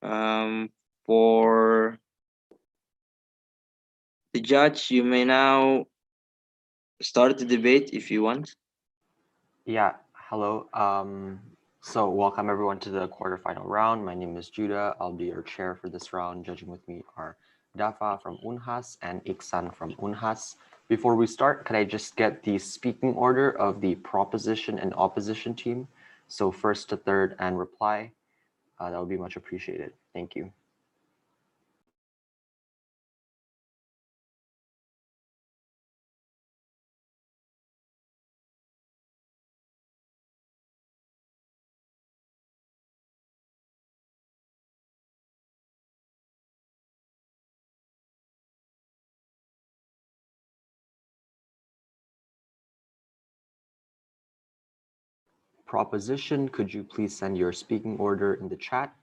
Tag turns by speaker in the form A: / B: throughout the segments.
A: For the judge, you may now start the debate if you want.
B: Yeah, hello. So welcome everyone to the quarterfinal round. My name is Judah. I'll be your chair for this round. Judging with me are Dafa from Unhas and Iksan from Unhas. Before we start, could I just get the speaking order of the proposition and opposition team? So first to third and reply. That would be much appreciated. Thank you. Proposition, could you please send your speaking order in the chat?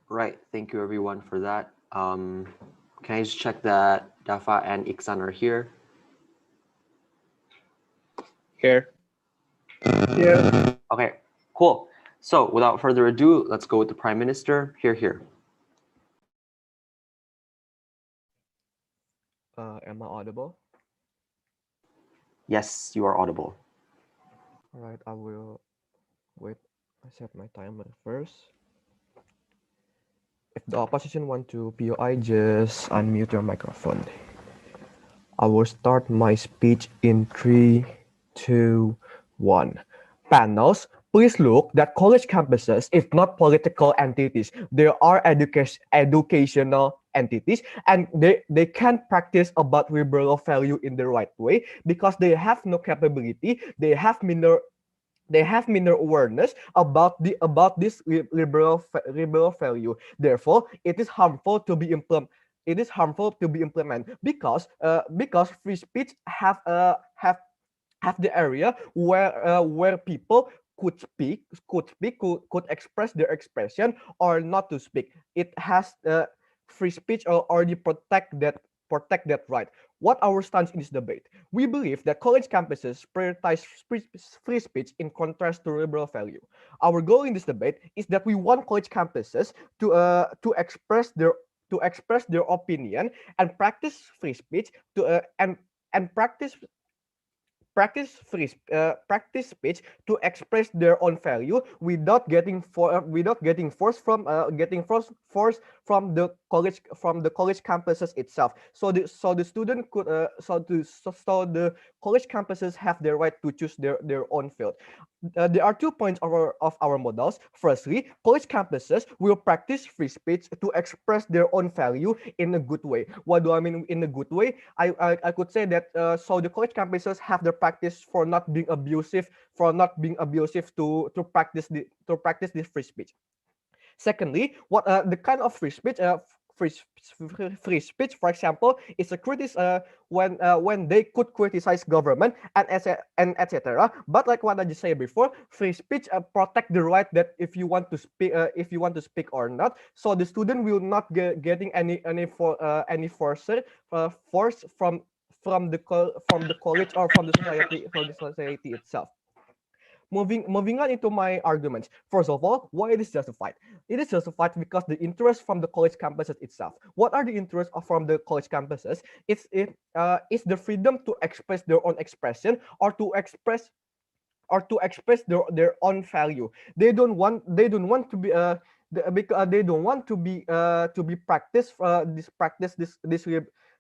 B: Right, thank you everyone for that. Can I just check that Dafa and Iksan are here?
C: Here.
D: Here.
B: Okay, cool. So without further ado, let's go with the Prime Minister. Here.
D: Am I audible?
B: Yes, you are audible.
D: All right, I will wait. I set my timer first. If the opposition want to POI, just unmute your microphone. I will start my speech in 3, 2, 1. Panels, please look that college campuses is not political entities. They are educational entities, and they can't practice about liberal value in the right way because they have no capability. They have minor awareness about this liberal value. Therefore, it is harmful to be implemented because free speech have the area where people could express their expression or not to speak. It has free speech already protect that right. What our stance in this debate? We believe that college campuses prioritize free speech in contrast to liberal value. Our goal in this debate is that we want college campuses to express their opinion and practice free speech and practice speech to express their own value without getting forced from the college campuses itself. So the student could so the college campuses have the right to choose their own field. There are 2 points of our models. Firstly, college campuses will practice free speech to express their own value in a good way. What do I mean in a good way? I could say that so the college campuses have the practice for not being abusive, to practice this free speech. Secondly, what the kind of free speech for example, is a when they could criticize government and etc. But like what I just said before, free speech protect the right that if you want to speak or not. So the student will not getting any force from the college or from the society itself. Moving on into my arguments. First of all, why it is justified? It is justified because the interest from the college campuses itself. What are the interests from the college campuses? It's the freedom to express their own expression or to express their own value. They don't want to be because they don't want to be practiced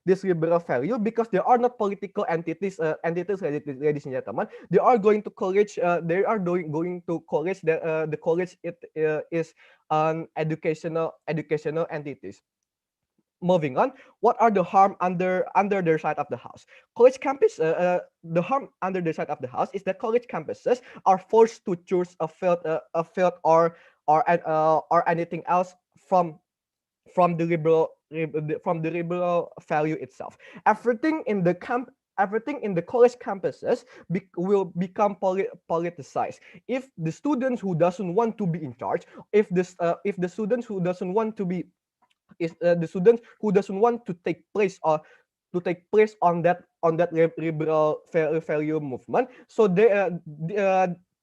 D: this liberal value because they are not political entities, ladies and gentlemen. They are going to college. Going to college. The college is an educational entities. Moving on, what are the harm under their side of the house? College campus, the harm under the side of the house is that college campuses are forced to choose a field or anything else from the liberal value itself. Everything in the everything in the college campuses will become politicized. If the students who doesn't want to be in charge, if the students who doesn't want to be the students who doesn't want to take place or on that liberal value movement, so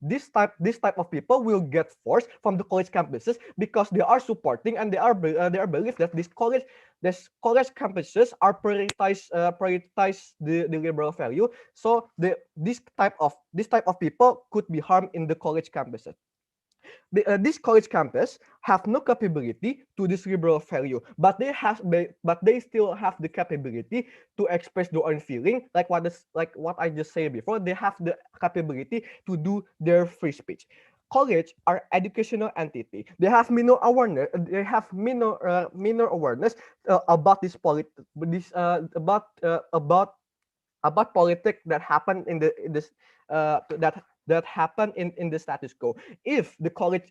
D: this type of people will get forced from the college campuses because they are supporting and they are believe that this college campuses are prioritize the liberal value. So this type of people could be harmed in the college campuses. This college campus have no capability to this liberal value, but they still have the capability to express their own feeling, like what I just said before. They have the capability to do their free speech. College are educational entity. They have minor awareness. They have minor awareness about about politics that happen in this that happen in the status quo. If the college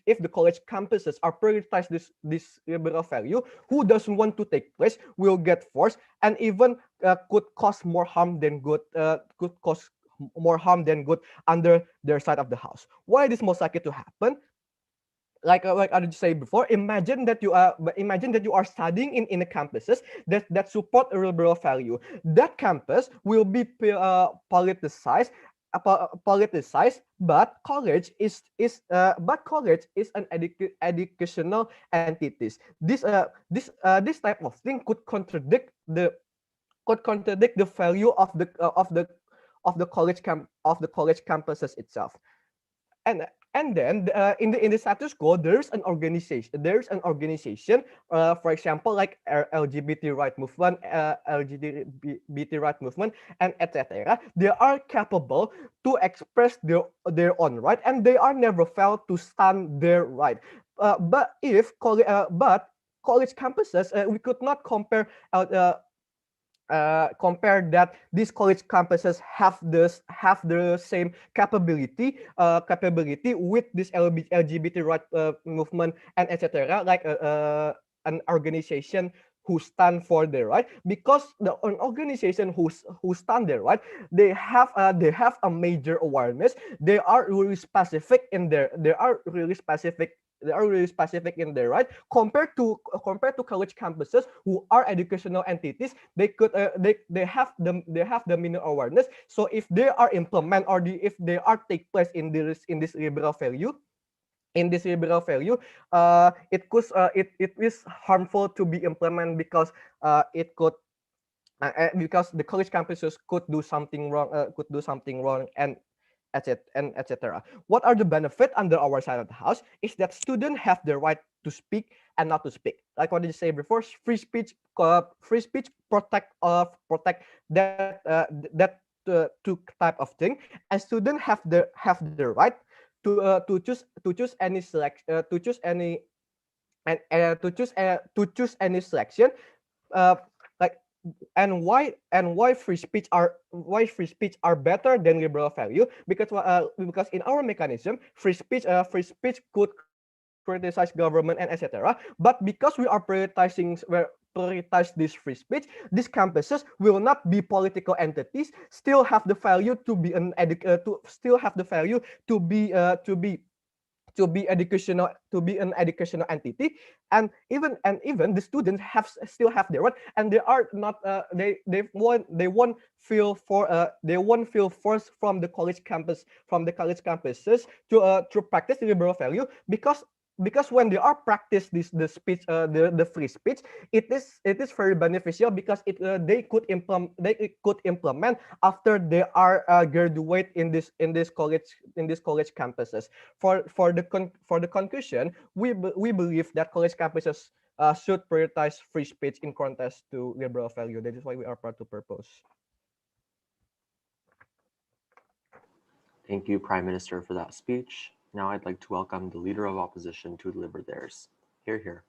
D: campuses are prioritize this liberal value, who doesn't want to take place will get forced and even could cause more harm than good. Could cause more harm than good under their side of the house. Why this most likely to happen? Like I did say before, imagine that you are studying in a campuses that support a liberal value. That campus will be politicized, but college is an educational entities. This type of thing could contradict the value of the college campuses itself. And then in the status quo, there's an organization, for example, like LGBT right movement, LGBT right movement, and etc. They are capable to express their own right, and they are never felt to stand their right. But college campuses, we could not compare that these college campuses have the same capability with this LGBT right movement and etc. Like an organization who stand for their right, because an organization who stand their right, they have a major awareness. They are really specific in their in their right, compared to college campuses who are educational entities. They could they have the minor awareness. So if they are implement or if they are take place in this liberal value, it is harmful to be implemented because it could because the college campuses could do something wrong, and etc. What are the benefits under our side of the house is that students have the right to speak and not to speak. Like what did you say before? Free speech protect that two type of thing, and students have the right to choose any select to choose any and to choose any selection, uh, like and why free speech are better than liberal value, because in our mechanism free speech could criticize government and etc. But because we are prioritize this free speech, these campuses will not be political entities, still have the value to be still have the value to be an educational entity. And even the students still have their right, and they are not they won't feel forced from the campuses to practice the liberal value, because when they are practice the speech, the free speech, it is very beneficial, because they could implement after they are graduate in this college campuses. For the conclusion, we believe that college campuses should prioritize free speech in contrast to liberal value. That is why we are proud to propose.
B: Thank you, Prime Minister, for that speech. Now I'd like to welcome the Leader of Opposition to deliver theirs. Hear, hear.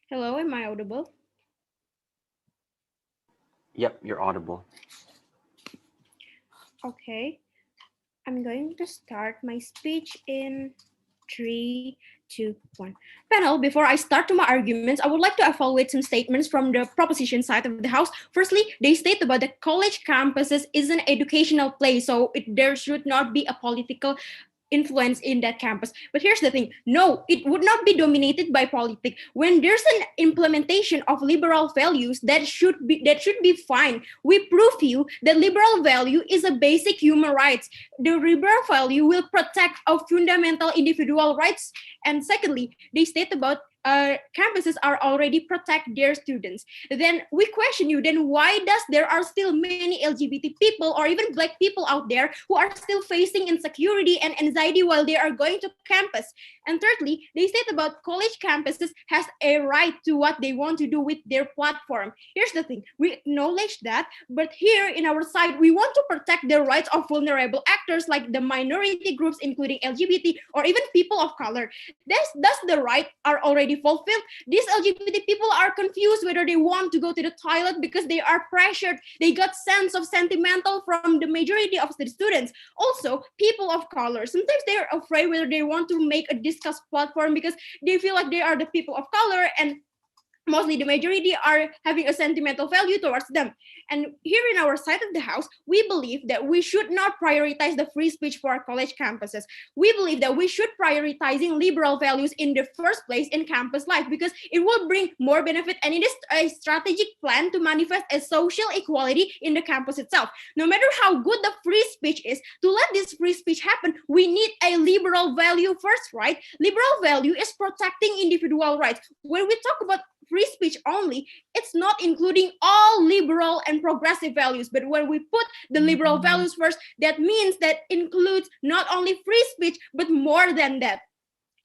C: Hello, am I audible?
B: Yep, you're audible.
C: Okay, I'm going to start my speech in 3, 2, 1. Panel, before I start to my arguments, I would like to evaluate some statements from the proposition side of the House. Firstly, they state about the college campuses is an educational place, so there should not be a political influence in that campus. But here's the thing, no, it would not be dominated by politics. When there's an implementation of liberal values, that should be fine. We prove you that liberal value is a basic human rights. The liberal value will protect our fundamental individual rights. And secondly, they state about campuses are already protect their students. Then we question you, then why does there are still many LGBT people or even Black people out there who are still facing insecurity and anxiety while they are going to campus? And thirdly, they state about college campuses has a right to what they want to do with their platform. Here's the thing, we acknowledge that, but here in our side, we want to protect the rights of vulnerable actors like the minority groups, including LGBT or even people of color. Thus the right are already fulfilled. These LGBT people are confused whether they want to go to the toilet because they are pressured. They got sense of sentimental from the majority of the students. Also, people of color, sometimes they're afraid whether they want to make a discuss platform because they feel like they are the people of color, and mostly the majority are having a sentimental value towards them. And here in our side of the House, we believe that we should not prioritize the free speech for our college campuses. We believe that we should prioritizing liberal values in the first place in campus life because it will bring more benefit, and it is a strategic plan to manifest a social equality in the campus itself. No matter how good the free speech is, to let this free speech happen, we need a liberal value first, right? Liberal value is protecting individual rights. When we talk about free speech only, it's not including all liberal and progressive values. But when we put the liberal values first, that means that includes not only free speech, but more than that.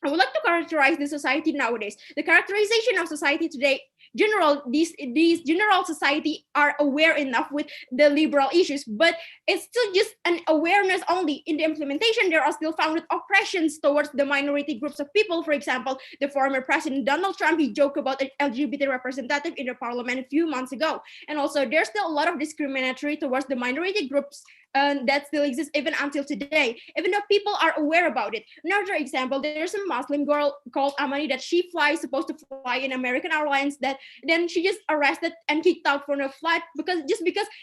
C: I would like to characterize the society nowadays. The characterization of society today, these general society are aware enough with the liberal issues, but it's still just an awareness only. In the implementation, there are still founded oppressions towards the minority groups of people. For example, the former president Donald Trump, he joked about an LGBT representative in the parliament a few months ago. And also, there's still a lot of discriminatory towards the minority groups that still exists even until today, even though people are aware about it. Another example, there's a Muslim girl called Amani that she supposed to fly in American Airlines, that then she just arrested and kicked out from the flight because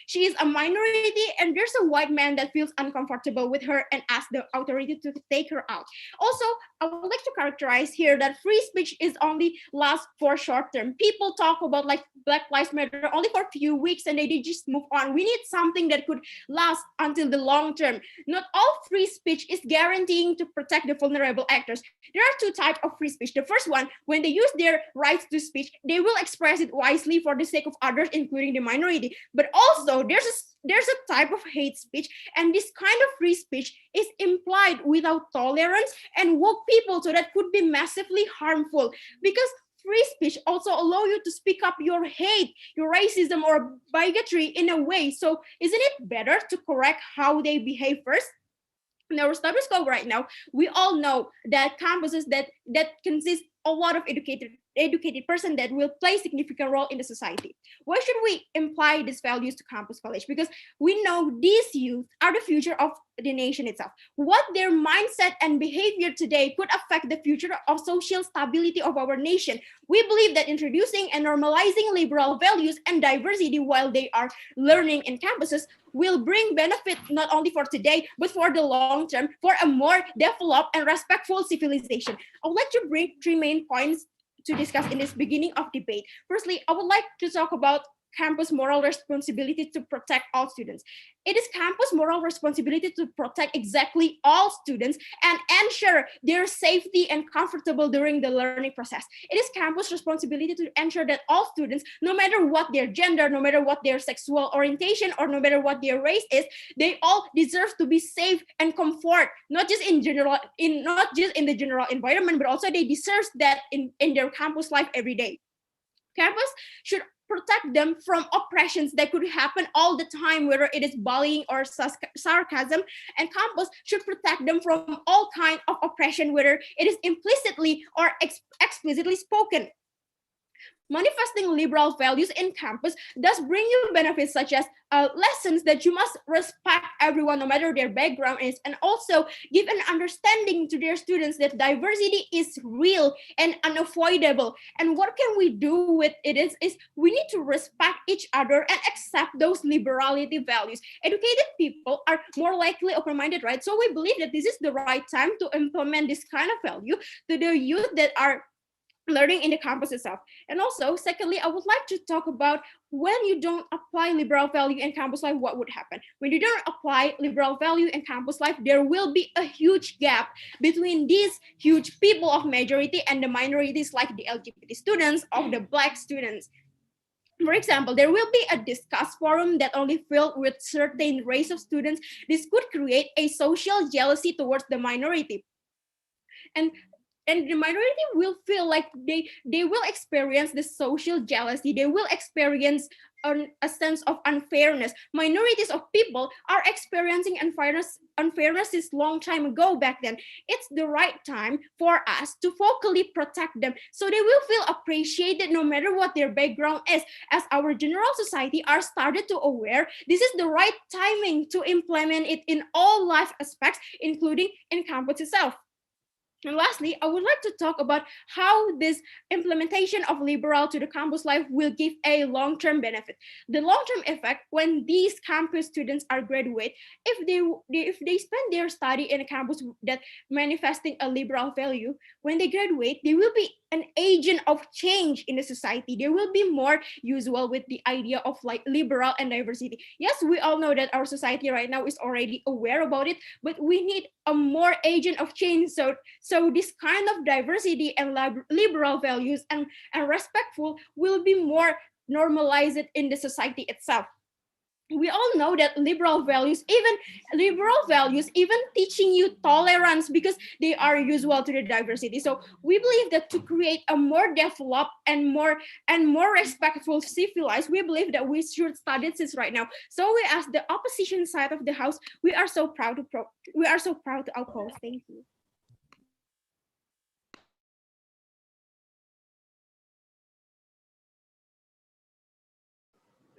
C: she is a minority, and there's a white man that feels uncomfortable with her and asks the authority to take her out. Also, I would like to characterize here that free speech is only lasts for short term. People talk about like Black Lives Matter only for a few weeks and they just move on. We need something that could last until the long term. Not all free speech is guaranteeing to protect the vulnerable actors. There are two types of free speech. The first one, when they use their rights to speech, they will express it wisely for the sake of others, including the minority. But also, there's a type of hate speech, and this kind of free speech is implied without tolerance and woke people, so that could be massively harmful because free speech also allow you to speak up your hate, your racism or bigotry in a way. So isn't it better to correct how they behave first? In our status quo right now, we all know that campuses that consist a lot of educated person that will play significant role in the society. Why should we imply these values to campus college? Because we know these youth are the future of the nation itself. What their mindset and behavior today could affect the future of social stability of our nation. We believe that introducing and normalizing liberal values and diversity while they are learning in campuses will bring benefit not only for today, but for the long term, for a more developed and respectful civilization. I would like to bring three main points to discuss in this beginning of debate. Firstly, I would like to talk about campus moral responsibility to protect all students. It is campus moral responsibility to protect exactly all students and ensure their safety and comfortable during the learning process. It is campus responsibility to ensure that all students, no matter what their gender, no matter what their sexual orientation, or no matter what their race is, they all deserve to be safe and comfort, not just in the general environment, but also they deserve that in their campus life every day. Campus should protect them from oppressions that could happen all the time, whether it is bullying or sarcasm, and campus should protect them from all kinds of oppression, whether it is implicitly or explicitly spoken. Manifesting liberal values in campus does bring you benefits such as lessons that you must respect everyone no matter their background is, and also give an understanding to their students that diversity is real and unavoidable. And what can we do with it is we need to respect each other and accept those liberality values. Educated people are more likely open-minded, right? So we believe that this is the right time to implement this kind of value to the youth that are learning in the campus itself. And also, secondly, I would like to talk about when you don't apply liberal value in campus life, what would happen? When you don't apply liberal value in campus life, there will be a huge gap between these huge people of majority and the minorities like the LGBT students or the Black students. For example, there will be a discuss forum that only filled with certain race of students. This could create a social jealousy towards the minority. And the minority will feel like they will experience this social jealousy. They will experience a sense of unfairness. Minorities of people are experiencing unfairness this long time ago back then. It's the right time for us to vocally protect them so they will feel appreciated no matter what their background is. As our general society are started to aware, this is the right timing to implement it in all life aspects, including in campus itself. And lastly, I would like to talk about how this implementation of liberal to the campus life will give a long-term benefit. The long-term effect when these campus students are graduate, if they spend their study in a campus that manifesting a liberal value, when they graduate, they will be an agent of change in the society. They will be more usual with the idea of like liberal and diversity. Yes, we all know that our society right now is already aware about it, but we need a more agent of change. So this kind of diversity and liberal values and respectful will be more normalized in the society itself. We all know that liberal values even teaching you tolerance because they are usual to the diversity. So we believe that to create a more developed and more respectful civilized, we believe that we should study this right now. So we, as the opposition side of the house, we are so proud to oppose. Thank you.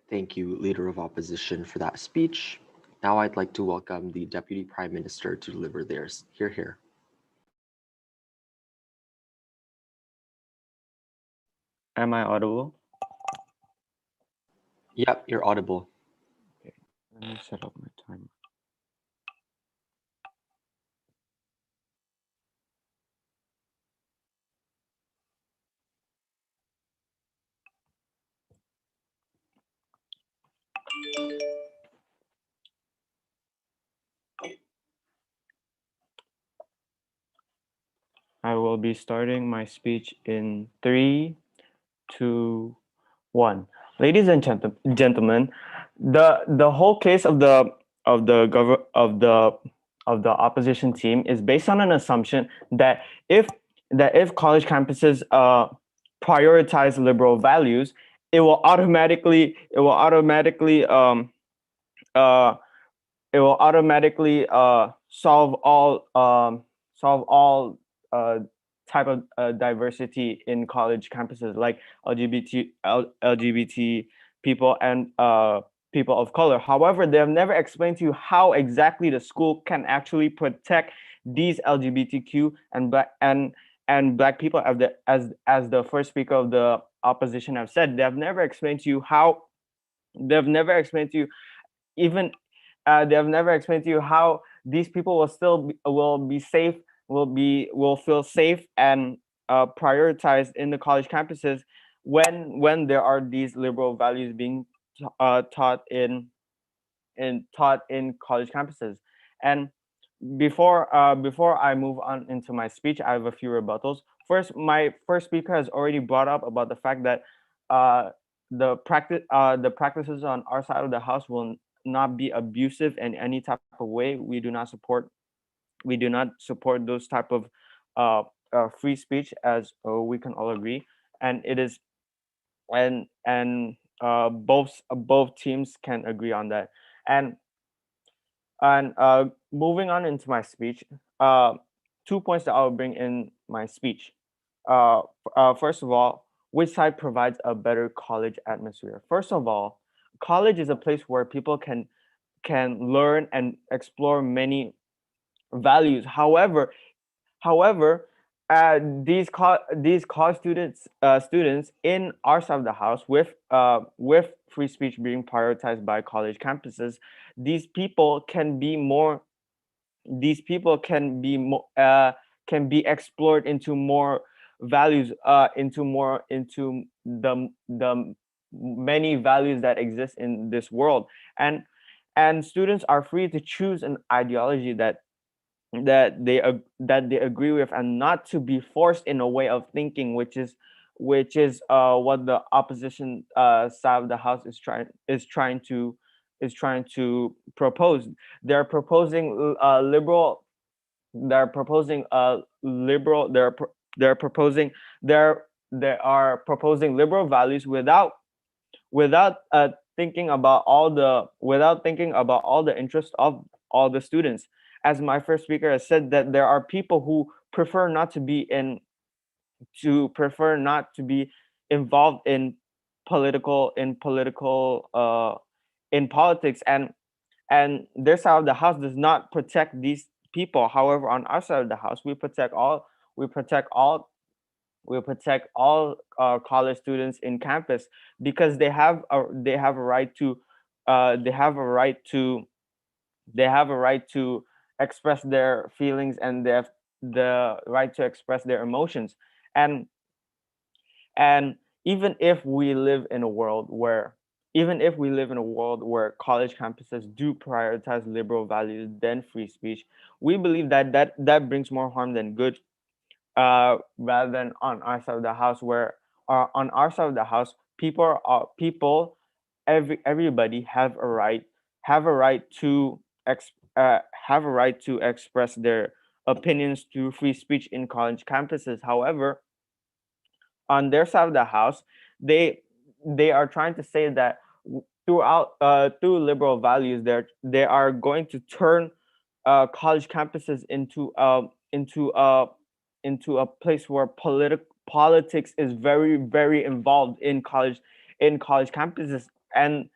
B: Thank you, Leader of Opposition, for that speech. Now I'd like to welcome the Deputy Prime Minister to deliver theirs. Hear, hear.
E: Am I audible?
B: Yep, you're audible.
E: Okay, let me set up my timer. I will be starting my speech in 3, 2, 1. Ladies and gentlemen, the whole case of the opposition team is based on an assumption that if college campuses prioritize liberal values, it will automatically solve all type of diversity in college campuses, like LGBT people and people of color. However, they have never explained to you how exactly the school can actually protect these LGBTQ and black people, as the first speaker of the opposition have said. They have never explained to you how. They've never explained to you even they have never explained to you how these people will be safe, will feel safe and prioritized in the college campuses when there are these liberal values being taught in college campuses. And before I move on into my speech, I have a few rebuttals. First, my first speaker has already brought up about the fact that the practices on our side of the house will not be abusive in any type of way. We do not support those type of free speech, as we can all agree. And it is both teams can agree on that. And moving on into my speech, 2 points that I will bring in my speech. First of all, which side provides a better college atmosphere? First of all, college is a place where people can learn and explore many values. However, these college students in our side of the house, with free speech being prioritized by college campuses, these people can be more. These people can be explored into more values, into the many values that exist in this world, and students are free to choose an ideology that they agree with, and not to be forced in a way of thinking, which is what the opposition side of the house is trying to propose. They're proposing liberal. They're proposing liberal. They're proposing they are proposing liberal values without thinking about all the interest of all the students. As my first speaker has said, that there are people who prefer not to be involved in politics, and their side of the house does not protect these people. However, on our side of the house, we protect all college students in campus, because they have a right to they have a right to they have a right to express their feelings, and they have the right to express their emotions. And and even if we live in a world where college campuses do prioritize liberal values than free speech, we believe that brings more harm than good, rather than on our side of the house, where on our side of the house, everybody have a right to express their opinions through free speech in college campuses. However, on their side of the house, they they are trying to say that through liberal values, they are going to turn college campuses into a place where politics is very, very involved in college campuses. And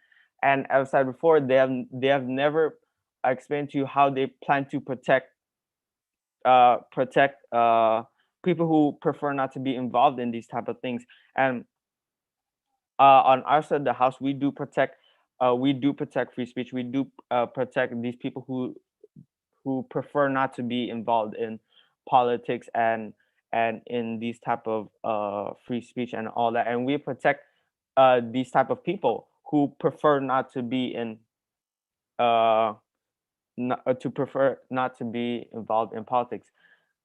E: as I said before, they have never explained to you how they plan to protect people who prefer not to be involved in these type of things. And on our side of the house, we do protect free speech. We do protect these people who prefer not to be involved in politics, and in these type of free speech and all that. And we protect these type of people who prefer not to be in to prefer not to be involved in politics.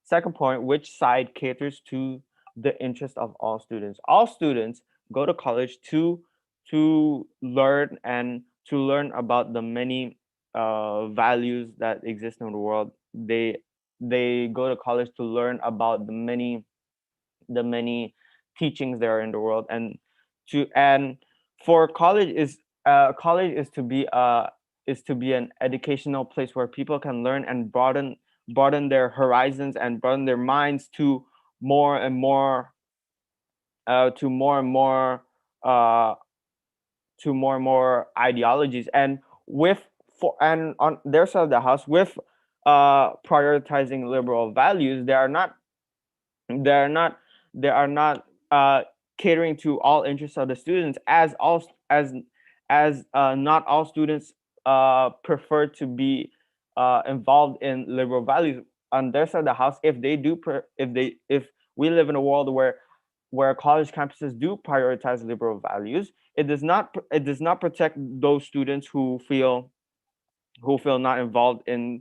E: Second point, which side caters to the interest of all students? All students go to college to learn, and to learn about the many values that exist in the world. They go to college to learn about the many teachings there are in the world, and for college is to be an educational place where people can learn and broaden their horizons, and broaden their minds to more and more to more and more uh, to more and more ideologies. And on their side of the house, with prioritizing liberal values, they are not they are not catering to all interests of the students, as not all students prefer to be involved in liberal values. On their side of the house, if we live in a world where college campuses do prioritize liberal values, it does not protect those students who feel not involved in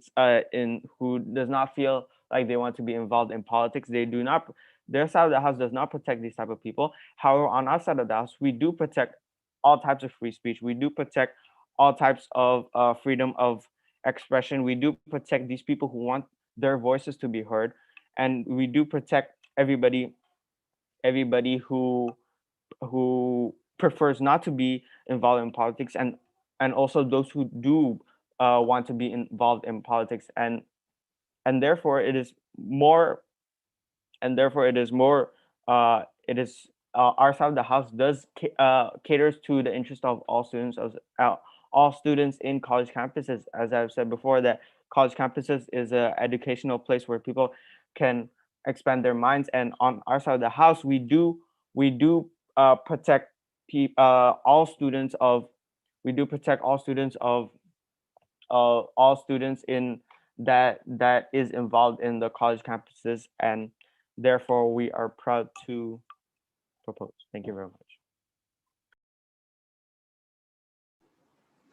E: who does not feel like they want to be involved in politics. Their side of the house does not protect these type of people. However, on our side of the house, we do protect all types of free speech. We do protect all types of freedom of expression. We do protect these people who want their voices to be heard, and we do protect everybody who prefers not to be involved in politics, and also those who do want to be involved in politics. And therefore it is more and therefore it is our side of the house does caters to the interest of all students in college campuses. As I've said before, that college campuses is an educational place where people can expand their minds, and on our side of the house, we do protect all students of all students in that is involved in the college campuses, and therefore we are proud to propose. Thank you very much.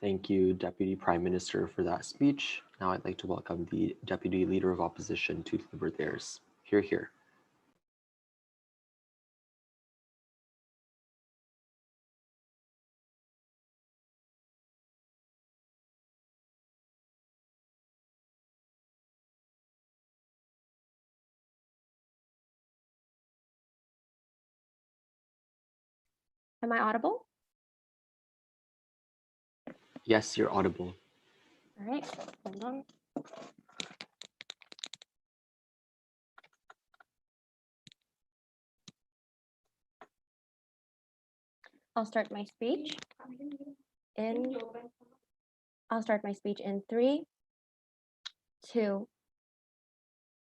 B: Thank you, Deputy Prime Minister, for that speech. Now I'd like to welcome the Deputy Leader of Opposition to deliver theirs. Hear, hear.
C: Am I audible?
B: Yes, you're audible.
C: All right, hold on. I'll start my speech in 3, 2,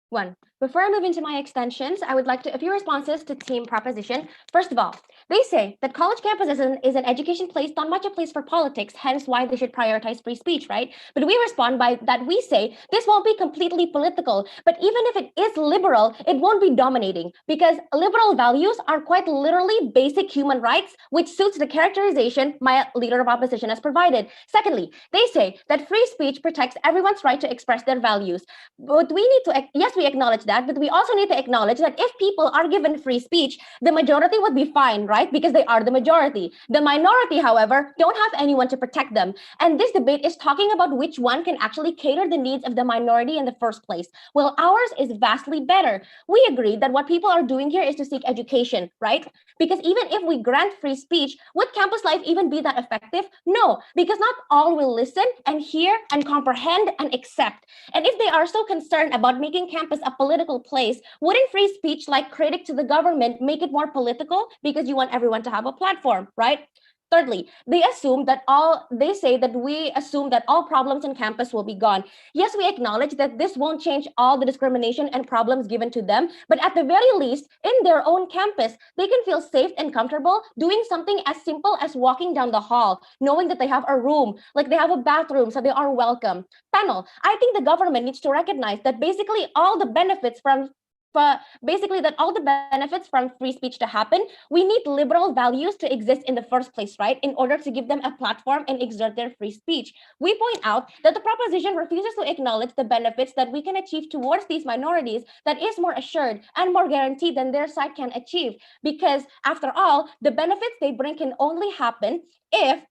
C: 1. Before I move into my extensions, I would like to a few responses to team proposition. First of all, they say that college campus is an education place, not much a place for politics, hence why they should prioritize free speech, right? But we respond by that we say this won't be completely political, but even if it is liberal, it won't be dominating, because liberal values are quite literally basic human rights, which suits the characterization my leader of opposition has provided. Secondly, they say that free speech protects everyone's right to express their values. But we need to, yes, we acknowledge that, but we also need to acknowledge that if people are given free speech, the majority would be fine, right? Because they are the majority. The minority, however, don't have anyone to protect them. And this debate is talking about which one can actually cater the needs of the minority in the first place. Well, ours is vastly better. We agree that what people are doing here is to seek education, right? Because even if we grant free speech, would campus life even be that effective? No, because not all will listen and hear and comprehend and accept. And if they are so concerned about making campus a political place, wouldn't free speech, like critic to the government, make it more political because you want everyone to have a platform, right? Thirdly, we assume that all problems in campus will be gone. Yes, we acknowledge that this won't change all the discrimination and problems given to them, but at the very least, in their own campus, they can feel safe and comfortable doing something as simple as walking down the hall, knowing that they have a room, like they have a bathroom, so they are welcome. Panel, I think the government needs to recognize that basically all the benefits from free speech to happen, we need liberal values to exist in the first place, right? In order to give them a platform and exert their free speech. We point out that the proposition refuses to acknowledge the benefits that we can achieve towards these minorities that is more assured and more guaranteed than their side can achieve. Because after all, the benefits they bring can only happen if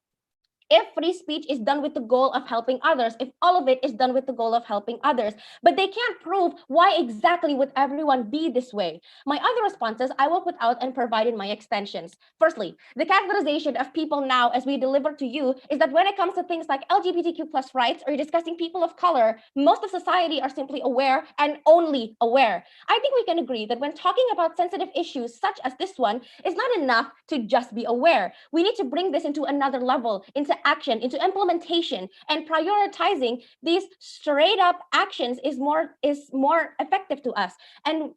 C: free speech is done with the goal of helping others, if all of it is done with the goal of helping others. But they can't prove why exactly would everyone be this way. My other responses I will put out and provide in my extensions. Firstly, the categorization of people now as we deliver to you is that when it comes to things like LGBTQ plus rights or discussing people of color, most of society are simply aware and only aware. I think we can agree that when talking about sensitive issues such as this one, it's not enough to just be aware. We need to bring this into another level, into action, into implementation, and prioritizing these straight up actions is more effective to us. And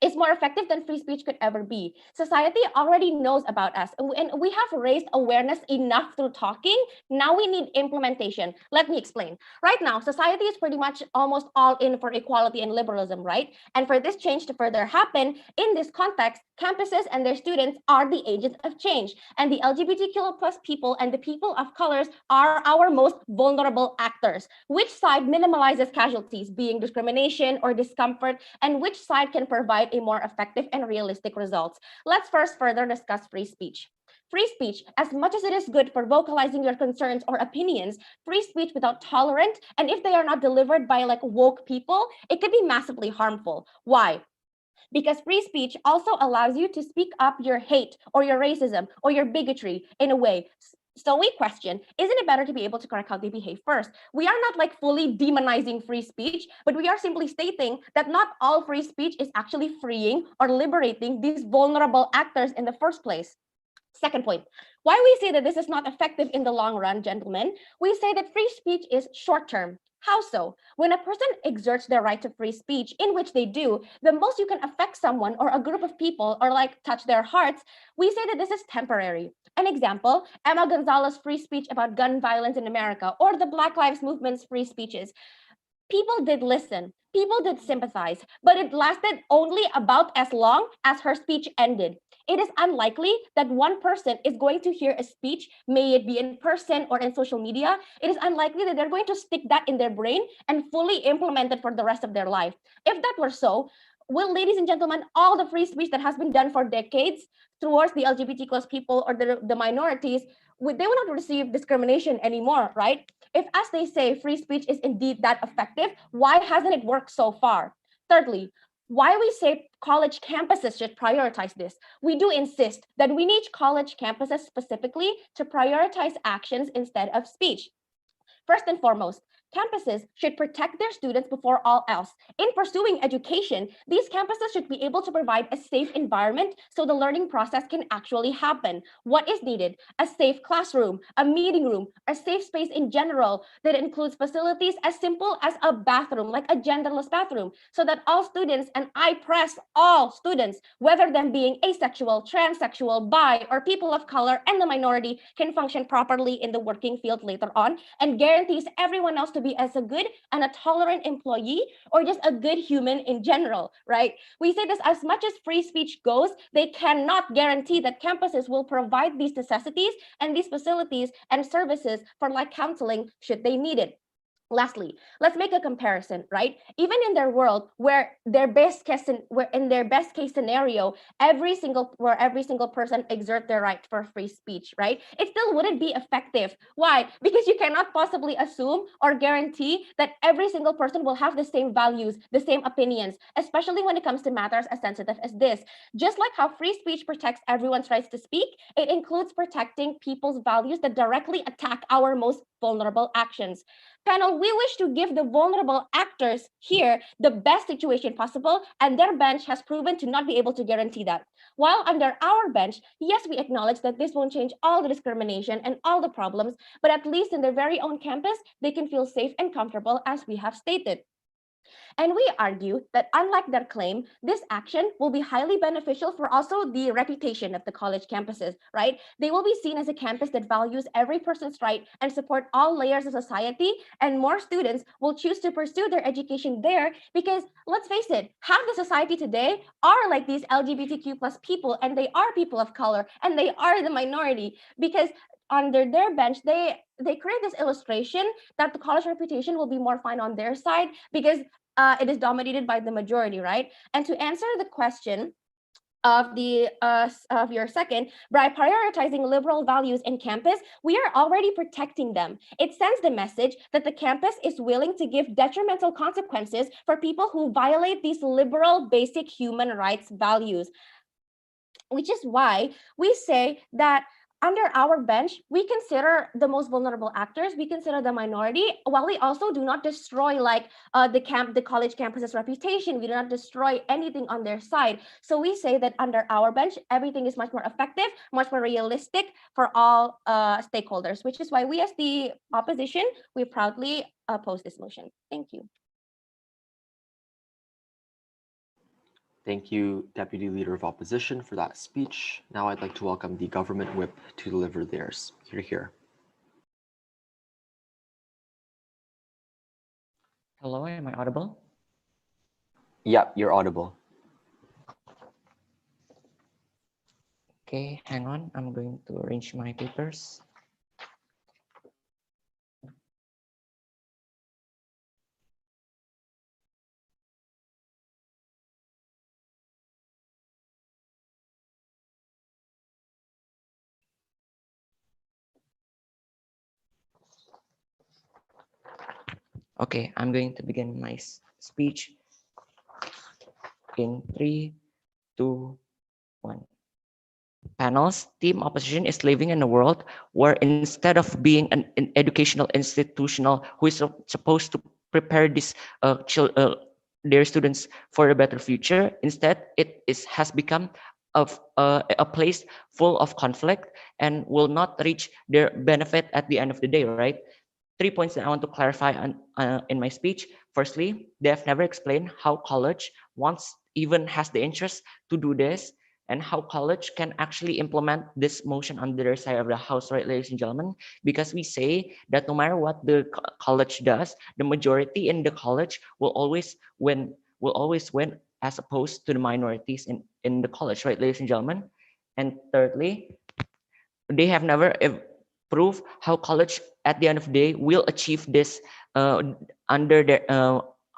C: is more effective than free speech could ever be. Society already knows about us, and we have raised awareness enough through talking. Now we need implementation. Let me explain. Right now, society is pretty much almost all in for equality and liberalism, right? And for this change to further happen, in this context, campuses and their students are the agents of change, and the LGBTQ plus people and the people of colors are our most vulnerable actors. Which side minimalizes casualties, being discrimination or discomfort, and which side can provide a more effective and realistic results? Let's first further discuss free speech. Free speech, as much as it is good for vocalizing your concerns or opinions, free speech without tolerance, and if they are not delivered by like woke people, it could be massively harmful. Why? Because free speech also allows you to speak up your hate or your racism or your bigotry in a way.
F: So we question, isn't it better to be able to correct how they behave first? We are not like fully demonizing free speech, but we are simply stating that not all free speech is actually freeing or liberating these vulnerable actors in the first place. Second point, why we say that this is not effective in the long run, gentlemen, we say that free speech is short-term. How so? When a person exerts their right to free speech, in which they do, the most you can affect someone or a group of people or like touch their hearts, we say that this is temporary. An example, Emma Gonzalez's free speech about gun violence in America, or the Black Lives Movement's free speeches. People did listen, people did sympathize, but it lasted only about as long as her speech ended. It is unlikely that one person is going to hear a speech, may it be in person or in social media. It is unlikely that they're going to stick that in their brain and fully implement it for the rest of their life. If that were so, well, ladies and gentlemen, all the free speech that has been done for decades towards the LGBT plus people or the minorities, they will not receive discrimination anymore, right? If, as they say, free speech is indeed that effective, why hasn't it worked so far? Thirdly, why we say college campuses should prioritize this. We do insist that we need college campuses specifically to prioritize actions instead of speech. First and foremost, campuses should protect their students before all else. In pursuing education, these campuses should be able to provide a safe environment so the learning process can actually happen. What is needed? A safe classroom, a meeting room, a safe space in general that includes facilities as simple as a bathroom, like a genderless bathroom, so that all students, and I press all students, whether them being asexual, transsexual, bi, or people of color and the minority, can function properly in the working field later on, and guarantees everyone else to be as a good and a tolerant employee or just a good human in general, right? We say this, as much as free speech goes, they cannot guarantee that campuses will provide these necessities and these facilities and services for like counseling should they need it. Lastly, let's make a comparison, right? Even in their world where in their best case scenario, every single person exert their right for free speech, right? It still wouldn't be effective. Why? Because you cannot possibly assume or guarantee that every single person will have the same values, the same opinions, especially when it comes to matters as sensitive as this. Just like how free speech protects everyone's rights to speak, it includes protecting people's values that directly attack our most vulnerable actions. Panel, we wish to give the vulnerable actors here the best situation possible, and their bench has proven to not be able to guarantee that. While under our bench, yes, we acknowledge that this won't change all the discrimination and all the problems, but at least in their very own campus, they can feel safe and comfortable, as we have stated. And we argue that unlike their claim, this action will be highly beneficial for also the reputation of the college campuses, right? They will be seen as a campus that values every person's right and support all layers of society, and more students will choose to pursue their education there because, let's face it, half the society today are like these LGBTQ plus people, and they are people of color, and they are the minority, because under their bench, they create this illustration that the college reputation will be more fine on their side because it is dominated by the majority, right? And to answer the question of your second, by prioritizing liberal values in campus, we are already protecting them. It sends the message that the campus is willing to give detrimental consequences for people who violate these liberal basic human rights values, which is why we say that under our bench, we consider the most vulnerable actors, we consider the minority, while we also do not destroy like the college campus's reputation. We do not destroy anything on their side. So we say that under our bench, everything is much more effective, much more realistic for all stakeholders, which is why we as the opposition, we proudly oppose this motion. Thank you.
B: Thank you, Deputy Leader of Opposition, for that speech. Now I'd like to welcome the Government Whip to deliver theirs. Here.
G: Hello, am I audible?
B: Yep, you're audible.
G: Okay, hang on. I'm going to arrange my papers. Okay, I'm going to begin my speech in 3, 2, 1. panels, team opposition is living in a world where instead of being an educational institutional who is supposed to prepare their students for a better future, instead has become a place full of conflict and will not reach their benefit at the end of the day, right? 3 points that I want to clarify in my speech. Firstly, they have never explained how college wants even has the interest to do this, and how college can actually implement this motion on their side of the house, right, ladies and gentlemen? Because we say that no matter what the college does, the majority in the college will always win, as opposed to the minorities in the college, right, ladies and gentlemen? And thirdly, they have never proved how college at the end of the day will achieve this under their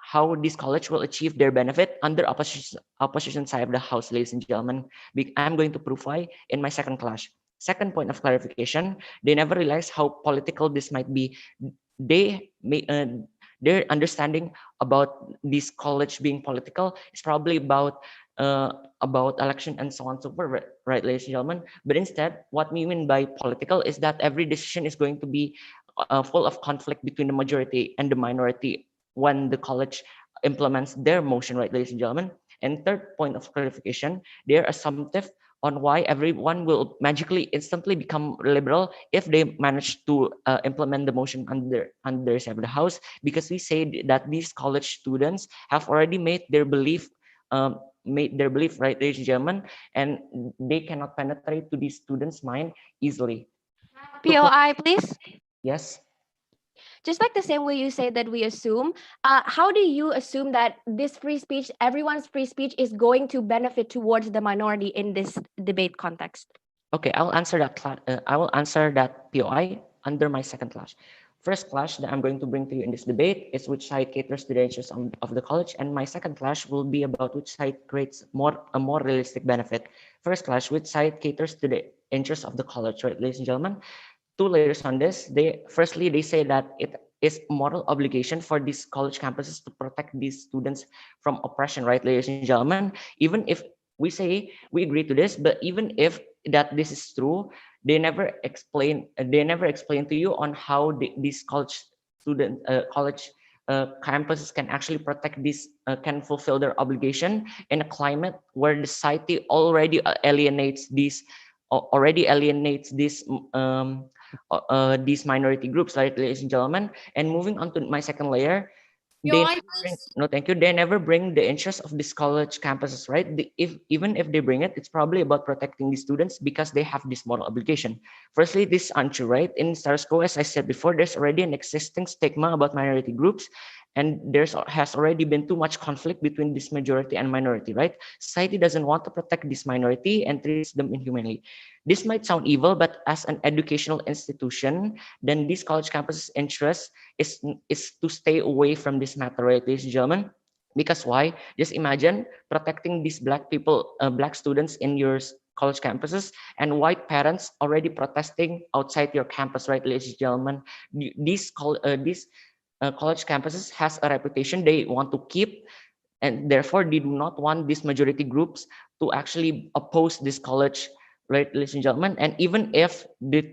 G: how this college will achieve their benefit under opposition side of the house, ladies and gentlemen. I'm going to prove why in my second class. Second point of clarification, they never realize how political this might be. They may their understanding about this college being political is probably about election and so on and so forth, right, ladies and gentlemen? But instead, what we mean by political is that every decision is going to be full of conflict between the majority and the minority when the college implements their motion, right, ladies and gentlemen? And third point of clarification, they're assumptive on why everyone will magically instantly become liberal if they manage to implement the motion under side of the house, because we say that these college students have already made their belief, right, ladies and gentlemen, and they cannot penetrate to these students' mind easily.
F: POI, please.
G: Yes.
F: Just like the same way you say that we assume, how do you assume that this free speech, everyone's free speech, is going to benefit towards the minority in this debate context?
G: Okay, I will answer that. I will answer that POI under my second clash. First clash that I'm going to bring to you in this debate is which side caters to the interests of the college, and my second clash will be about which side creates a more realistic benefit. First clash, which side caters to the interests of the college, right, ladies and gentlemen? Two layers on this. They say that it is moral obligation for these college campuses to protect these students from oppression, right, ladies and gentlemen? Even if we say we agree to this, but even if that this is true, they never explain to you on how these college campuses can actually protect these can fulfill their obligation in a climate where the society already alienates these minority groups, right, ladies and gentlemen? And moving on to my second layer, no, thank you. They never bring the interest of these college campuses, right? Even if they bring it, it's probably about protecting the students because they have this moral obligation. Firstly, this is untrue, right? In status quo, as I said before, there's already an existing stigma about minority groups, and has already been too much conflict between this majority and minority, right? Society doesn't want to protect this minority and treats them inhumanely. This might sound evil, but as an educational institution, then this college campus's interest is to stay away from this matter, right, ladies and gentlemen? Because why? Just imagine protecting these black students in your college campuses, and white parents already protesting outside your campus, right, ladies and gentlemen? These college campuses has a reputation they want to keep, and therefore they do not want these majority groups to actually oppose this college, right, ladies and gentlemen? And even if the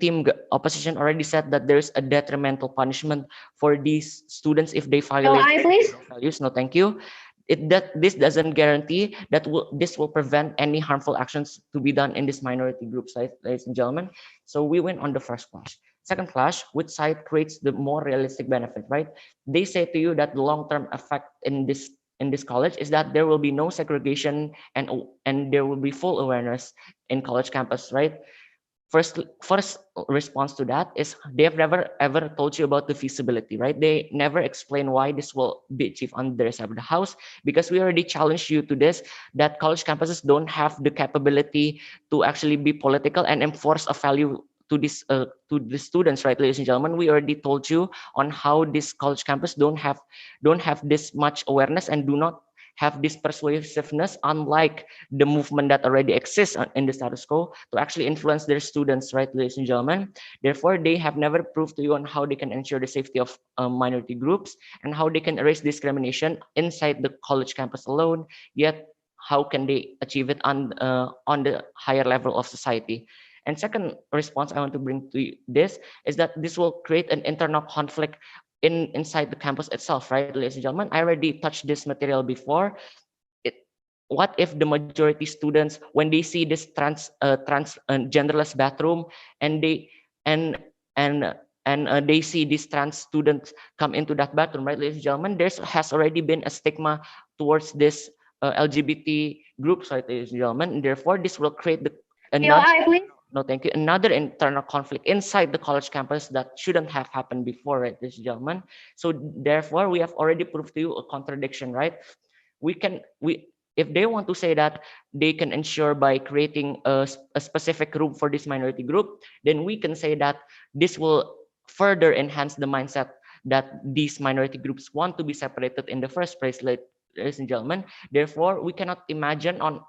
G: opposition already said that there's a detrimental punishment for these students if they violate values, no thank you. This doesn't guarantee that this will prevent any harmful actions to be done in these minority groups, right, ladies and gentlemen? So we went on the first clash. Second clash, which side creates the more realistic benefit, right? They say to you that the long-term effect in this college is that there will be no segregation and there will be full awareness in college campus, right? First response to that is they have never ever told you about the feasibility, right? They never explain why this will be achieved on their side of the house, because we already challenged you to this, that college campuses don't have the capability to actually be political and enforce a value to the students, right, ladies and gentlemen? We already told you on how this college campus don't have this much awareness and do not have this persuasiveness, unlike the movement that already exists in the status quo, to actually influence their students, right, ladies and gentlemen? Therefore, they have never proved to you on how they can ensure the safety of minority groups and how they can erase discrimination inside the college campus alone. Yet, how can they achieve it on the higher level of society. And second response I want to bring to this is that this will create an internal conflict inside the campus itself, right, ladies and gentlemen? I already touched this material before. What if the majority students, when they see this genderless bathroom, and they see these trans students come into that bathroom, right, ladies and gentlemen? There has already been a stigma towards this LGBT groups, right, ladies and gentlemen? And therefore, this will create no, thank you. Another internal conflict inside the college campus that shouldn't have happened before, right, ladies and gentlemen? So therefore, we have already proved to you a contradiction, right? If they want to say that they can ensure by creating a specific room for this minority group, then we can say that this will further enhance the mindset that these minority groups want to be separated in the first place, ladies and gentlemen. Therefore, we cannot imagine on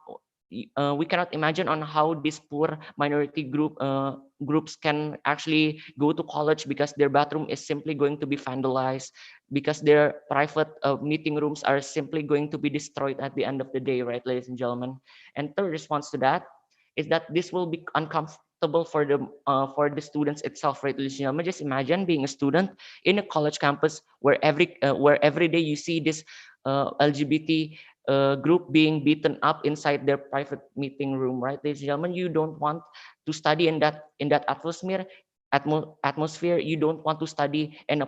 G: how these poor minority groups can actually go to college, because their bathroom is simply going to be vandalized, because their private meeting rooms are simply going to be destroyed at the end of the day, right, ladies and gentlemen? And third response to that is that this will be uncomfortable for the students itself, right, ladies and gentlemen? Just imagine being a student in a college campus where every day you see this LGBT group being beaten up inside their private meeting room, right, ladies and gentlemen? You don't want to study in that atmosphere. You don't want to study in a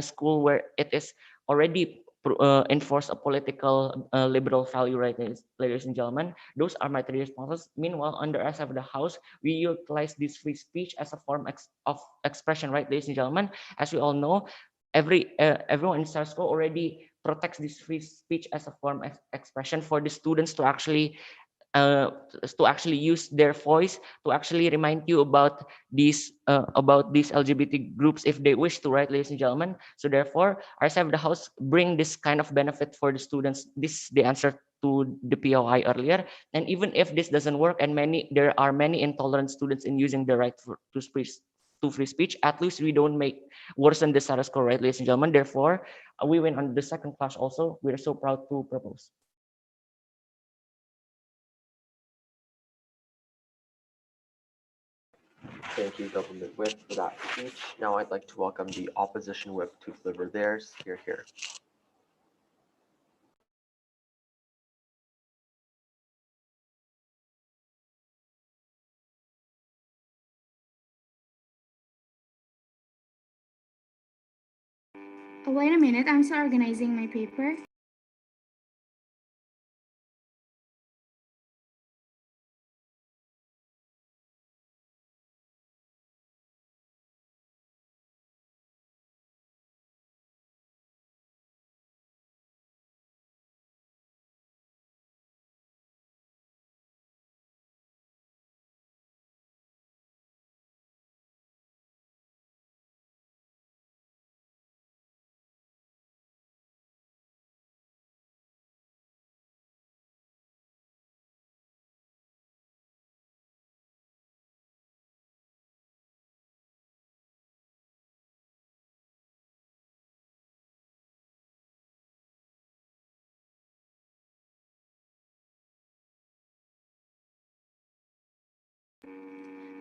G: school where it is already enforce a political liberal value, right, ladies and gentlemen? Those are my three responses. Meanwhile, under SF of the House, we utilize this free speech as a form of expression, right, ladies and gentlemen? As we all know, everyone in SARSCO already protects this free speech as a form of expression for the students to actually use their voice to actually remind you about these LGBT groups if they wish to, right, ladies and gentlemen? So therefore, our side of the house bring this kind of benefit for the students. This is the answer to the POI earlier. And even if this doesn't work, and there are many intolerant students in using the right to free speech, at least we don't make worsen the status quo, right, ladies and gentlemen? Therefore, we went on the second class also. We are so proud to propose.
B: Thank you, Government Whip, for that speech. Now I'd like to welcome the Opposition Whip to deliver theirs. Here.
H: Wait a minute, I'm still organizing my paper.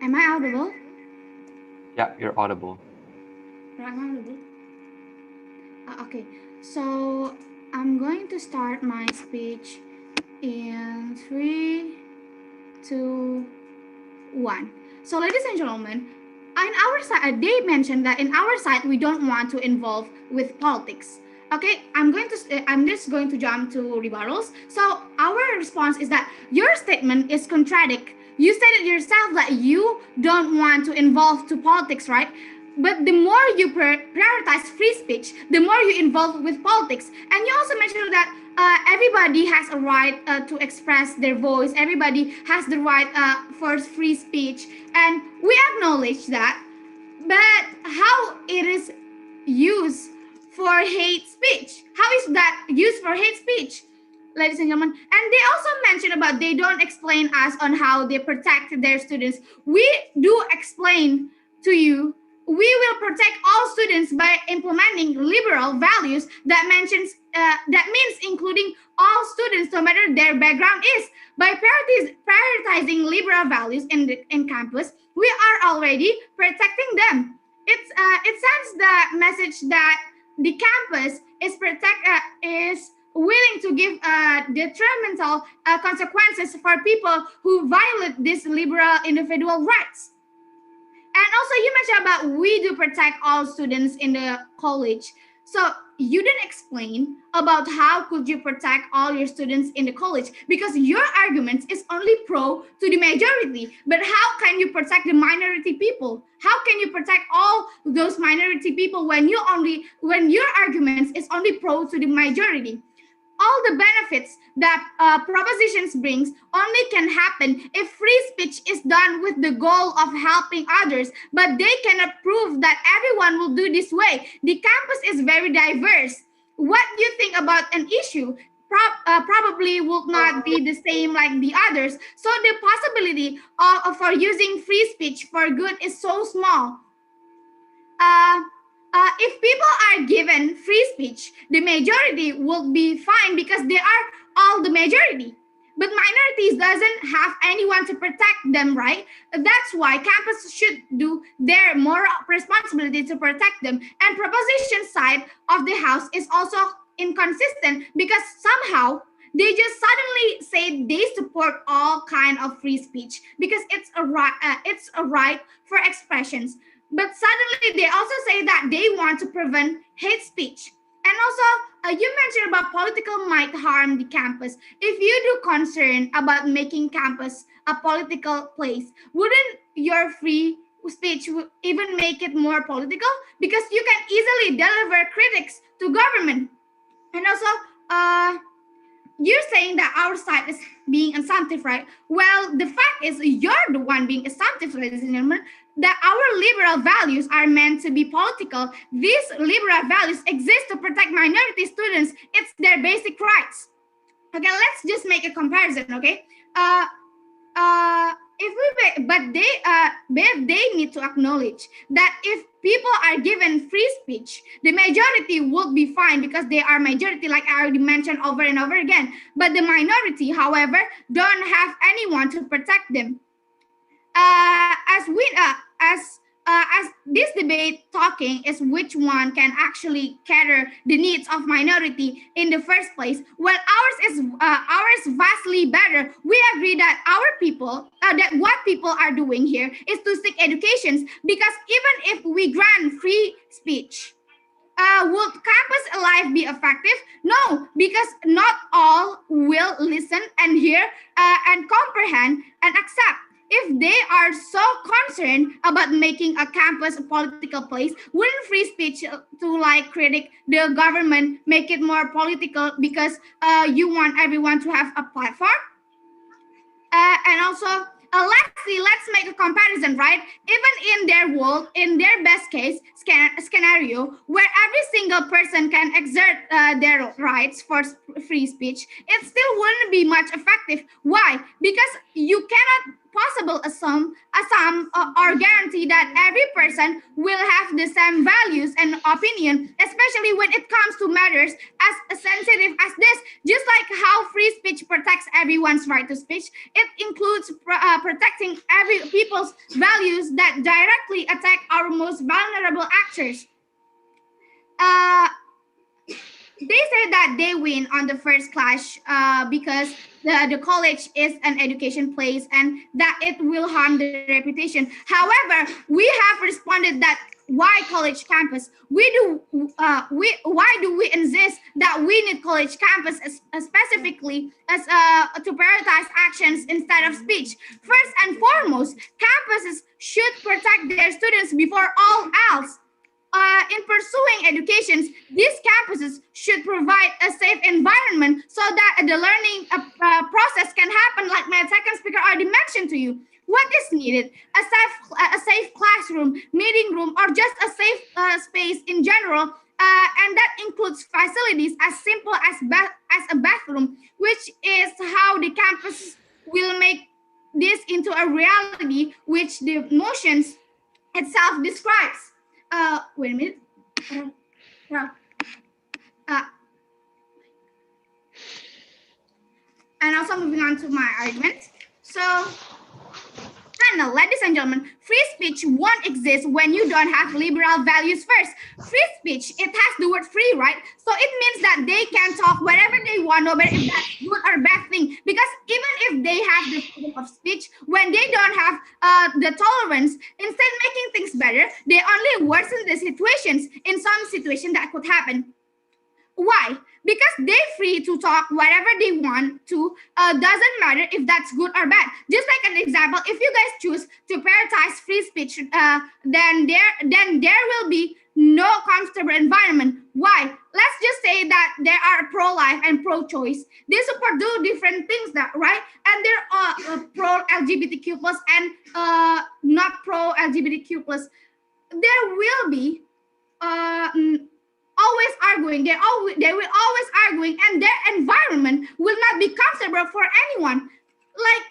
H: Am I audible?
B: Yeah, you're audible.
H: I'm audible. Okay, so I'm going to start my speech in 3, 2, 1. So, ladies and gentlemen, on our side, they mentioned that in our side we don't want to involve with politics. Okay, I'm just going to jump to rebuttals. So our response is that your statement is contradict. You stated yourself that you don't want to involve to politics, right? But the more you prioritize free speech, the more you involve with politics. And you also mentioned that everybody has a right to express their voice. Everybody has the right for free speech, and we acknowledge that. But how it is used for hate speech? How is that used for hate speech, ladies and gentlemen? And they also mentioned about they don't explain us on how they protect their students. We do explain to you we will protect all students by implementing liberal values that means including all students no matter their background is. By prioritizing liberal values in campus, we are already protecting them. It sends the message that the campus is willing to give detrimental consequences for people who violate these liberal individual rights. And also, you mentioned about we do protect all students in the college. So you didn't explain about how could you protect all your students in the college, because your argument is only pro to the majority. But how can you protect the minority people? How can you protect all those minority people when your argument is only pro to the majority? All the benefits that propositions brings only can happen if free speech is done with the goal of helping others, but they cannot prove that everyone will do this way. The campus is very diverse. What you think about an issue probably will not be the same like the others. So the possibility for using free speech for good is so small. If people are given free speech, the majority will be fine because they are all the majority. But minorities doesn't have anyone to protect them, right? That's why campus should do their moral responsibility to protect them. And proposition side of the house is also inconsistent because somehow they just suddenly say they support all kind of free speech because it's a right for expressions. But suddenly they also say that they want to prevent hate speech. And also, you mentioned about political might harm the campus. If you do concern about making campus a political place, wouldn't your free speech even make it more political? Because you can easily deliver critics to government. And also, you're saying that our side is being assumptive, right? Well, the fact is you're the one being assumptive, ladies and gentlemen, that our liberal values are meant to be political. These liberal values exist to protect minority students. It's their basic rights. Okay, let's just make a comparison, okay? But they need to acknowledge that if people are given free speech, the majority would be fine because they are majority, like I already mentioned over and over again. But the minority, however, don't have anyone to protect them. As this debate talking is which one can actually cater the needs of minority in the first place. Well, ours vastly better. We agree that our people that what people are doing here is to seek educations, because even if we grant free speech, would campus life be effective? No, because not all will listen and hear and comprehend and accept. If they are so concerned about making a campus a political place, wouldn't free speech to like critic the government make it more political because you want everyone to have a platform? And also, lastly, let's make a comparison, right? Even in their world, in their best case scenario, where every single person can exert their rights for free speech, it still wouldn't be much effective. Why? Because you cannot assume or guarantee that every person will have the same values and opinion, especially when it comes to matters as sensitive as this. Just like how free speech protects everyone's right to speech, it includes protecting every people's values that directly attack our most vulnerable actors. They say that they win on the first clash because the college is an education place and that it will harm the reputation. However, we have responded that why college campus? Why do we insist that we need college campus specifically as to prioritize actions instead of speech? First and foremost, campuses should protect their students before all else. In pursuing educations, these campuses should provide a safe environment so that the learning process can happen, like my second speaker already mentioned to you. What is needed? A safe classroom, meeting room, or just a safe space in general, and that includes facilities as simple as a bathroom, which is how the campus will make this into a reality, which the motions itself describes. Wait a minute. And also moving on to my argument. So, final, ladies and gentlemen, free speech won't exist when you don't have liberal values first. Free speech, it has the word free, right? So it means that they can talk whatever they want, no matter if that's good or bad thing. Because even if they have the freedom of speech, when they don't have the tolerance, instead making things better, they only worsen the situations in some situation that could happen. Why? Because they're free to talk whatever they want to. Doesn't matter if that's good or bad. Just like an example, if you guys choose to prioritize free speech, then there will be no comfortable environment. Why? Let's just say that there are pro-life and pro-choice. They support do different things, that right? And they're pro-LGBTQ plus and not pro-LGBTQ plus. There will be always arguing. They will always arguing, and their environment will not be comfortable for anyone. Like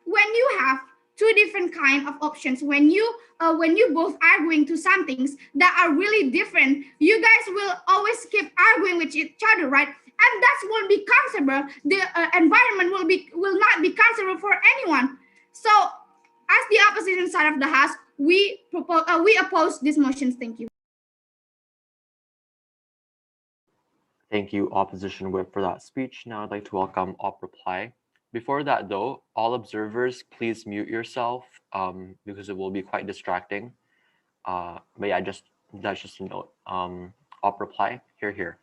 H: when you have two different kind of options, when you both arguing to some things that are really different, you guys will always keep arguing with each other, right? And that won't be comfortable. The environment will not be comfortable for anyone. So, as the opposition side of the house, we oppose these motions. Thank you.
B: Thank you, Opposition Whip, for that speech. Now I'd like to welcome Op Reply. Before that, though, all observers, please mute yourself because it will be quite distracting. But yeah, that's just a note. Op Reply, here.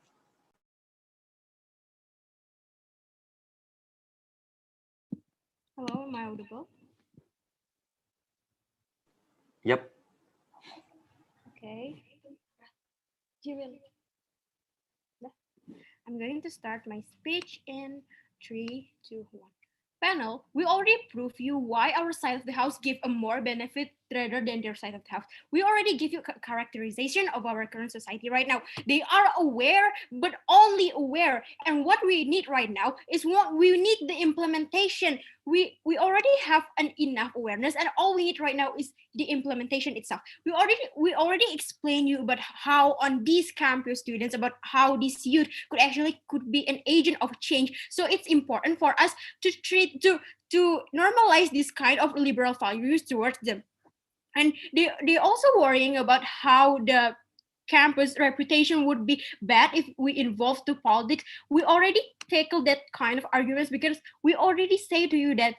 C: Hello, am I audible?
B: Yep.
C: Okay. I'm going to start my speech in 3, 2, 1. Panel, we already proved you why our side of the house give a more benefit rather than their side of the house. We already give you a characterization of our current society right now. They are aware, but only aware. And what we need right now is we need the implementation. We already have an enough awareness, and all we need right now is the implementation itself. We already explained you about how on these campus students, about how this youth could be an agent of change. So it's important for us to normalize this kind of liberal values towards them. And they also worrying about how the campus reputation would be bad if we involve to politics. We already tackled that kind of arguments because we already say to you that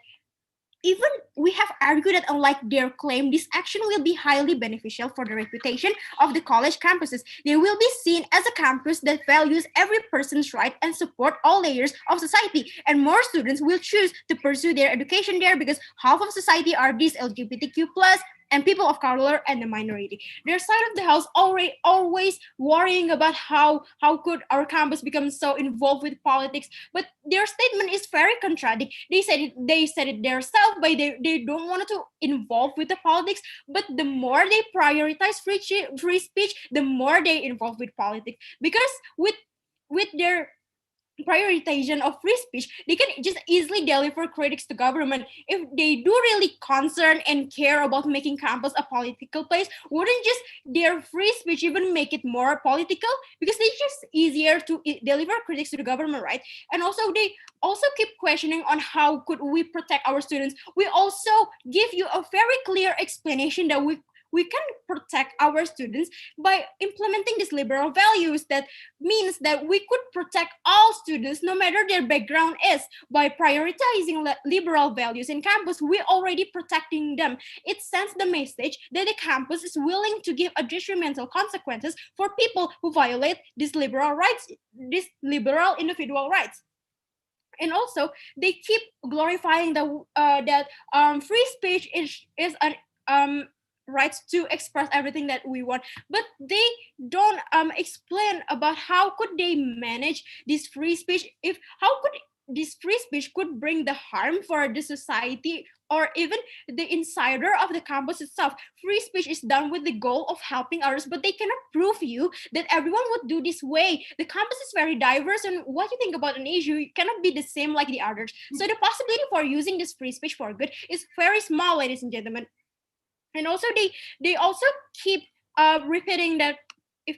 C: even we have argued that unlike their claim, this action will be highly beneficial for the reputation of the college campuses. They will be seen as a campus that values every person's right and support all layers of society. And more students will choose to pursue their education there because half of society are these LGBTQ plus and people of color and the minority. Their side of the house always worrying about how could our campus become so involved with politics, but their statement is very contradictory. They said it themselves, but they don't want to involve with the politics, but the more they prioritize free speech, the more they involve with politics, because with their prioritization of free speech, they can just easily deliver critics to government. If they do really concern and care about making campus a political place, wouldn't just their free speech even make it more political? Because it's just easier to deliver critics to the government, right? And also they also keep questioning on how could we protect our students. We also give you a very clear explanation that we can protect our students by implementing these liberal values. That means that we could protect all students no matter their background is. By prioritizing liberal values in campus, we're already protecting them. It sends the message that the campus is willing to give a detrimental consequences for people who violate these liberal rights, these liberal individual rights. And also they keep glorifying that free speech is an rights to express everything that we want, but they don't explain about how could they manage this free speech, how could this free speech could bring the harm for the society or even the insider of the campus itself. Free speech is done with the goal of helping others, but they cannot prove you that everyone would do this way. The campus is very diverse, and what you think about an issue cannot be the same like the others. So the possibility for using this free speech for good is very small, ladies and gentlemen. And also they also keep repeating that if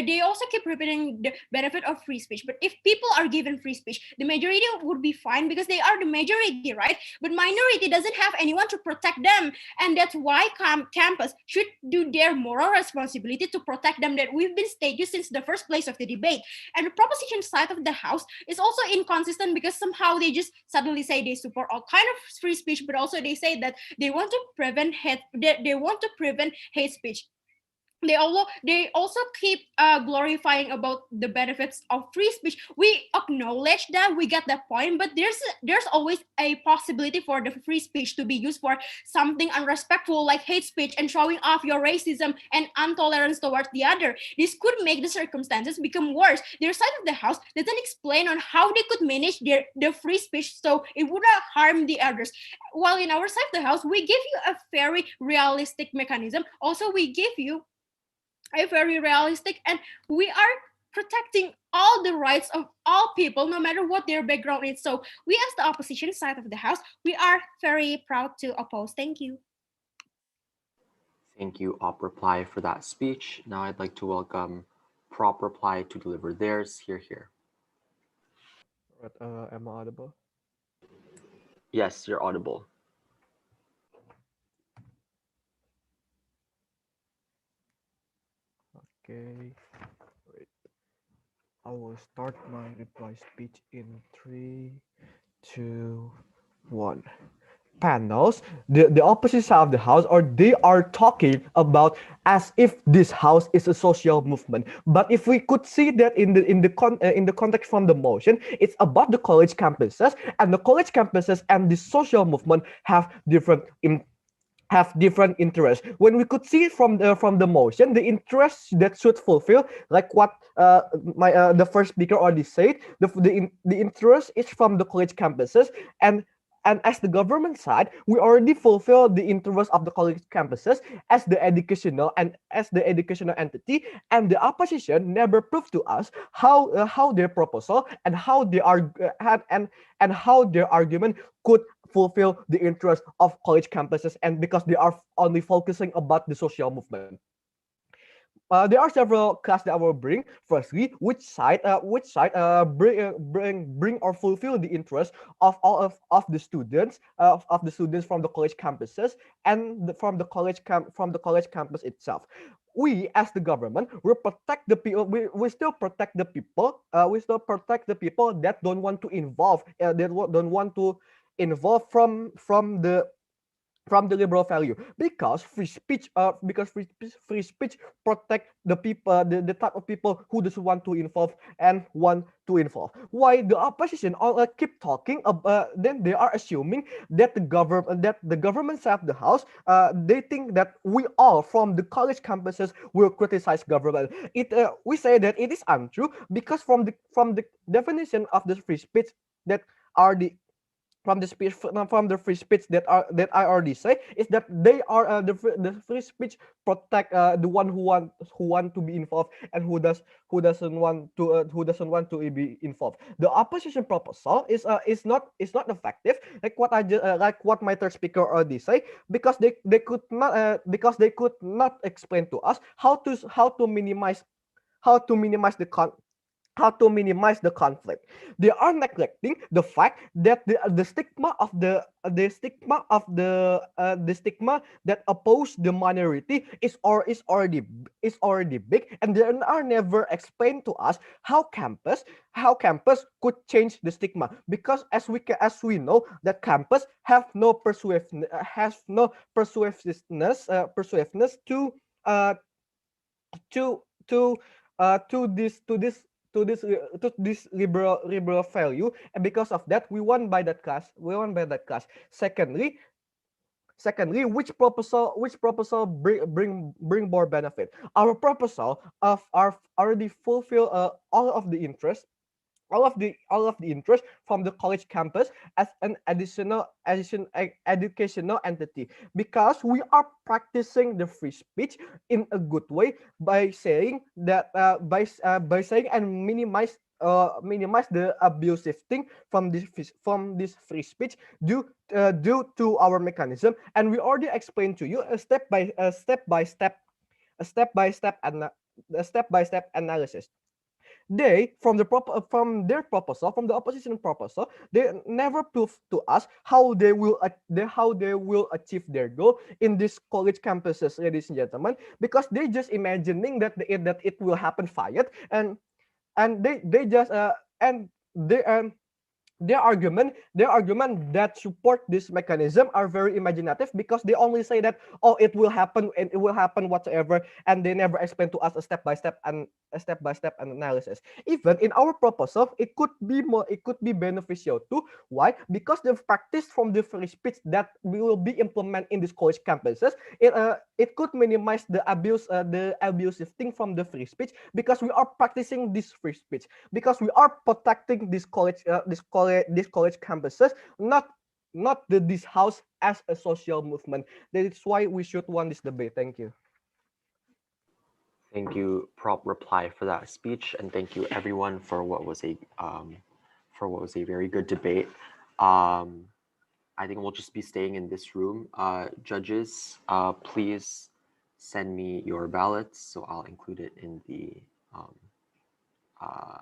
C: they also keep repeating the benefit of free speech. But if people are given free speech, the majority would be fine because they are the majority, right? But minority doesn't have anyone to protect them, and that's why campus should do their moral responsibility to protect them that we've been stated since the first place of the debate. And the proposition side of the house is also inconsistent because somehow they just suddenly say they support all kind of free speech, but also they say that they want to prevent hate. They want to prevent hate speech. They also keep glorifying about the benefits of free speech. We acknowledge that, we get that point, but there's always a possibility for the free speech to be used for something unrespectful like hate speech and showing off your racism and intolerance towards the other. This could make the circumstances become worse. Their side of the house doesn't explain on how they could manage their free speech so it would not harm the others. While in our side of the house, we give you a very realistic mechanism. Also, we give you a very realistic, and we are protecting all the rights of all people no matter what their background is. So we as the opposition side of the house, we are very proud to oppose. Thank you.
B: Thank you, Op Reply, for that speech. Now I'd like to welcome Prop Reply to deliver theirs. Here.
D: Am I audible?
B: Yes, you're audible.
D: Okay, wait. I will start my reply speech in 3, 2, 1. Panels, the opposite side of the house, or they are talking about as if this house is a social movement. But if we could see that in the context from the motion, it's about the college campuses, and the college campuses and the social movement have different interests. When we could see from the motion, the interests that should fulfill, like what the first speaker already said, the interest is from the college campuses, and as the government side, we already fulfill the interest of the college campuses as the educational entity, and the opposition never proved to us how their proposal and how they are and how their argument could fulfill the interest of college campuses, and because they are only focusing about the social movement. There are several classes that I will bring. Firstly, which side bring or fulfill the interest of all of the students from the college campuses and from the college campus itself. We as the government will protect the people. We still protect the people. We still protect the people that don't want to involve. Don't want to involve from the liberal value, because free speech protect the people, the type of people who doesn't want to involve and want to involve. Why the opposition all keep talking then they are assuming that the government side of the house, they think that we all from the college campuses will criticize government. We say that it is untrue, because from the definition of the free speech that are the from the free speech that I already say, is that they are the free speech protect the one who want to be involved and who doesn't want to be involved. The opposition proposal is not effective, like what my third speaker already say, because they could not explain to us how to minimize the conflict. They are neglecting the fact that the stigma that oppose the minority is already big, and they are never explained to us how campus could change the stigma, because as we know that campus have no persuasiveness to this liberal value, and because of that we won by that class. Secondly, which proposal bring more benefit? Our proposal are already fulfill all of the interest from the college campus as an educational entity, because we are practicing the free speech in a good way by saying that by saying and minimize the abusive thing from this free speech due to our mechanism. And we already explained to you a step by step a step-by-step analysis. They, from their proposal, from the opposition proposal, they never prove to us how they will achieve their goal in these college campuses, ladies and gentlemen, because they just imagining that it will happen fiat, and they just and they their argument that support this mechanism are very imaginative, because they only say that, oh, it will happen and it will happen whatsoever, and they never explain to us a step-by-step analysis. Even in our proposal, it could be beneficial too. Why? Because the practice from the free speech that we will be implemented in these college campuses, it could minimize the abusive thing from the free speech, because we are practicing this free speech, because we are protecting this college campuses, not this house as a social movement. That is why we should want this debate. Thank you.
B: Thank you, Prop Reply, for that speech, and thank you everyone for what was a very good debate. I think we'll just be staying in this room. Judges, please send me your ballots, so I'll include it in the